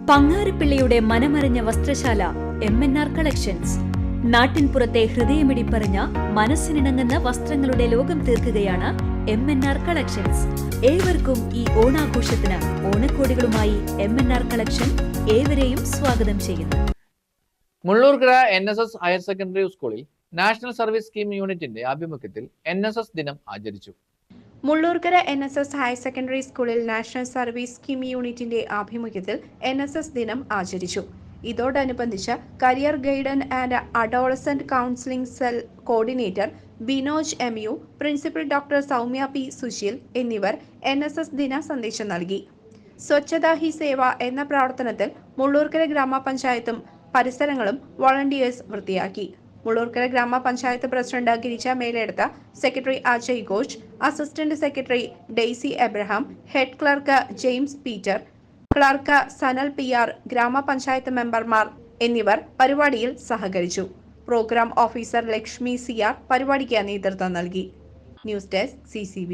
പങ്ങാരപ്പിള്ളിയുടെ മനമറിഞ്ഞ വസ്ത്രശാല MNR collections. നാട്ടിൻപുറത്തെ ഹൃദയമിടിപ്പറിഞ്ഞ മനസ്സിനിണങ്ങുന്ന വസ്ത്രങ്ങളുടെ ലോകം തീർക്കുകയാണ് MNR കളക്ഷൻസ്. ഏവർക്കും ഈ ഓണാഘോഷത്തിന് ഓണക്കോടികളുമായി MNR കളക്ഷൻ ഏവരെയും സ്വാഗതം ചെയ്യുന്നു. മുള്ളൂർക്കര NSS ഹയർ സെക്കൻഡറി സ്കൂളിൽ നാഷണൽ സർവീസ് സ്കീം യൂണിറ്റിന്റെ ആഭിമുഖ്യത്തിൽ NSS ദിനം ആചരിച്ചു. മുള്ളൂർക്കര NSS ഹയർ സെക്കൻഡറി സ്കൂളിൽ നാഷണൽ സർവീസ് സ്കീം യൂണിറ്റിന്റെ ആഭിമുഖ്യത്തിൽ NSS ദിനം ആചരിച്ചു. ഇതോടനുബന്ധിച്ച് career guidance and adolescent counselling cell coordinator Binoj MU, principal doctor Soumya P. Sushil എന്നിവർ NSS ദിന സന്ദേശം നൽകി. സ്വച്ഛതാ ഹി സേവ എന്ന പ്രവർത്തനത്തിൽ മുള്ളൂർക്കര ഗ്രാമപഞ്ചായത്തും പരിസരങ്ങളും വോളണ്ടിയേഴ്സ് വൃത്തിയാക്കി. Mulloorkara gramapanchayat president Girija Meledutha, secretary Ajay Ghosh, assistant secretary Daisy Abraham, head clerk James Peter, clerk Sanal PR, gramapanchayat മെമ്പർമാർ എന്നിവർ പരിപാടിയിൽ സഹകരിച്ചു. പ്രോഗ്രാം ഓഫീസർ ലക്ഷ്മി CR പരിപാടിക്ക് നേതൃത്വം നൽകി. News desk CCV.